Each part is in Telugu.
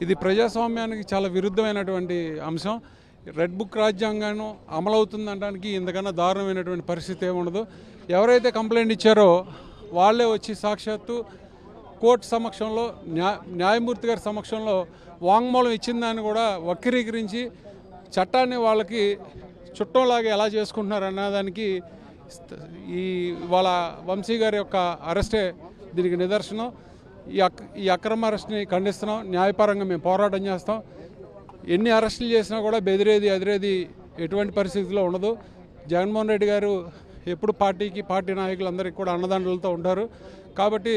ఇది ప్రజాస్వామ్యానికి చాలా విరుద్ధమైనటువంటి అంశం. రెడ్ బుక్ రాజ్యాంగం అమలవుతుందనడానికి ఇంతకన్నా దారుణమైనటువంటి పరిస్థితి ఏముండదు. ఎవరైతే కంప్లైంట్ ఇచ్చారో వాళ్ళే వచ్చి సాక్షాత్తు కోర్టు సమక్షంలో న్యాయమూర్తి గారి సమక్షంలో వాంగ్మూలం ఇచ్చిందాన్ని కూడా వక్రీకరించి చట్టాన్ని వాళ్ళకి చుట్టంలాగా ఎలా చేసుకుంటున్నారు అన్నదానికి వాళ్ళ వంశీ గారి యొక్క అరెస్టే దీనికి నిదర్శనం. ఈ అక్రమ అరెస్ట్ని ఖండిస్తున్నాం. న్యాయపరంగా మేము పోరాటం చేస్తాం. ఎన్ని అరెస్టులు చేసినా కూడా బెదిరేది అదిరేది ఎటువంటి పరిస్థితిలో ఉండదు. జగన్మోహన్ రెడ్డి గారు ఎప్పుడు పార్టీ నాయకులందరికీ కూడా అన్నదండలతో ఉంటారు. కాబట్టి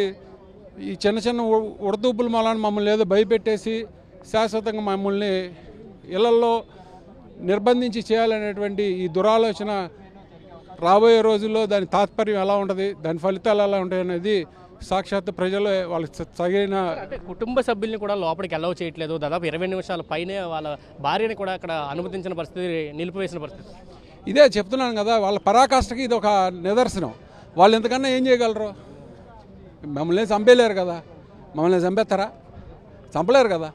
ఈ చిన్న చిన్న ఉడతూపుల మూలాన్ని మమ్మల్ని ఏదో భయపెట్టేసి శాశ్వతంగా మమ్మల్ని ఇళ్లల్లో నిర్బంధించి చేయాలనేటువంటి ఈ దురాలోచన రాబోయే రోజుల్లో దాని తాత్పర్యం ఎలా ఉంటుంది, దాని ఫలితాలు ఎలా ఉంటాయి అనేది సాక్షాత్ ప్రజలు వాళ్ళకి తగిన కుటుంబ సభ్యుల్ని కూడా లోపలికి అలౌ చేయట్లేదు. దాదాపు 20 నిమిషాల పైనే వాళ్ళ భార్యని కూడా అక్కడ అనుమతించిన పరిస్థితి, నిలిపివేసిన పరిస్థితి. ఇదే చెప్తున్నాను కదా, వాళ్ళ పరాకాష్ఠకి ఇది ఒక నిదర్శనం. వాళ్ళు ఎంతకన్నా ఏం చేయగలరు? మమ్మల్ని చంపేలేరు కదా. మమ్మల్ని చంపేస్తారా? చంపలేరు కదా.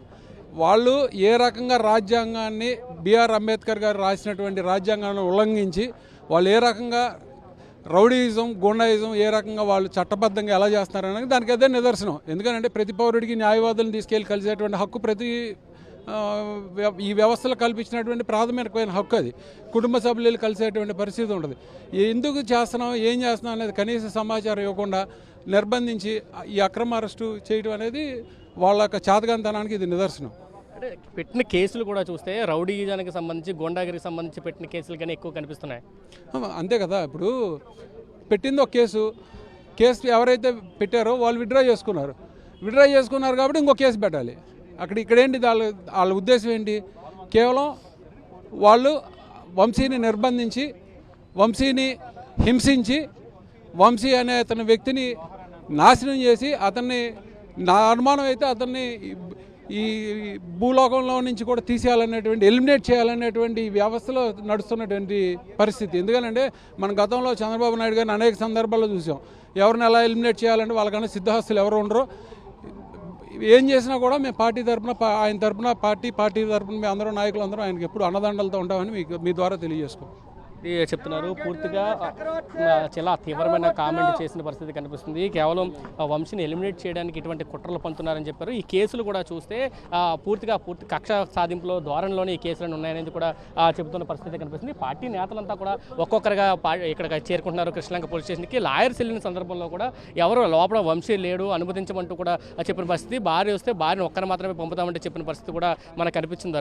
వాళ్ళు ఏ రకంగా రాజ్యాంగాన్ని బిఆర్ అంబేద్కర్ గారు రాసినటువంటి రాజ్యాంగాన్ని ఉల్లంఘించి వాళ్ళు ఏ రకంగా రౌడీయిజం గుండాయిజం ఏ రకంగా వాళ్ళు చట్టబద్ధంగా ఎలా చేస్తున్నారనేది దానికి అదే నిదర్శనం. ఎందుకంటే ప్రతి పౌరుడికి న్యాయవాదులను తీసుకెళ్ళి కలిసేటువంటి హక్కు ఈ వ్యవస్థలో కల్పించినటువంటి ప్రాథమికమైన హక్కు. అది కుటుంబ సభ్యులు కలిసేటువంటి పరిస్థితి ఉంటుంది. ఎందుకు చేస్తున్నాం, ఏం చేస్తున్నాం అనేది కనీస సమాచారం ఇవ్వకుండా నిర్బంధించి ఈ అక్రమ అరెస్టు చేయడం అనేది వాళ్ళ యొక్క చేతగానితనానికి ఇది నిదర్శనం. అంటే పెట్టిన కేసులు కూడా చూస్తే రౌడీజానికి సంబంధించి గోండాగిరికి సంబంధించి పెట్టిన కేసులు కానీ ఎక్కువ కనిపిస్తున్నాయి. అంతే కదా. ఇప్పుడు పెట్టింది ఒక కేసు ఎవరైతే పెట్టారో వాళ్ళు విత్డ్రా చేసుకున్నారు కాబట్టి ఇంకో కేసు పెట్టాలి. ఇక్కడేంటి వాళ్ళ ఉద్దేశం ఏంటి? కేవలం వాళ్ళు వంశీని నిర్బంధించి, వంశీని హింసించి, వంశీ అనే అతని వ్యక్తిని నాశనం చేసి, అతన్ని నా అనుమానం అయితే అతన్ని ఈ భూలోకంలో నుంచి కూడా తీసేయాలనేటువంటి, ఎలిమినేట్ చేయాలనేటువంటి వ్యవస్థలో నడుస్తున్నటువంటి పరిస్థితి. ఎందుకంటే మన గతంలో చంద్రబాబు నాయుడు గారిని అనేక సందర్భాల్లో చూసాం. ఎవరిని ఎలా ఎలిమినేట్ చేయాలంటే వాళ్ళకన్నా సిద్ధహస్తులు ఎవరు ఉండరు. ఏం చేసినా కూడా మేము పార్టీ తరఫున, ఆయన తరఫున, పార్టీ తరఫున మేము అందరూ నాయకులు అందరూ ఆయనకి ఎప్పుడు అన్నదండలతో ఉంటామని మీ ద్వారా తెలియజేసుకో చెప్తున్నారు. పూర్తిగా చాలా తీవ్రమైన కామెంట్ చేసిన పరిస్థితి కనిపిస్తుంది. కేవలం వంశీని ఎలిమినేట్ చేయడానికి ఇటువంటి కుట్రలు పంతున్నారని చెప్పారు. ఈ కేసులు కూడా చూస్తే పూర్తి కక్ష సాధింపులో ధోరణిలోనే ఈ కేసులను ఉన్నాయనేది కూడా చెబుతున్న పరిస్థితి కనిపిస్తుంది. పార్టీ నేతలంతా కూడా ఒక్కొక్కరుగా ఇక్కడ చేరుకుంటున్నారు కృష్ణలంక పోలీస్ స్టేషన్కి. లాయర్స్ వెళ్ళిన సందర్భంలో కూడా ఎవరు లోపల వంశీ లేడు అనుమతించమంటూ కూడా చెప్పిన పరిస్థితి. భార్య వస్తే భార్యను ఒక్కరు మాత్రమే పంపుతామంటే చెప్పిన పరిస్థితి కూడా మనకు కనిపించింది.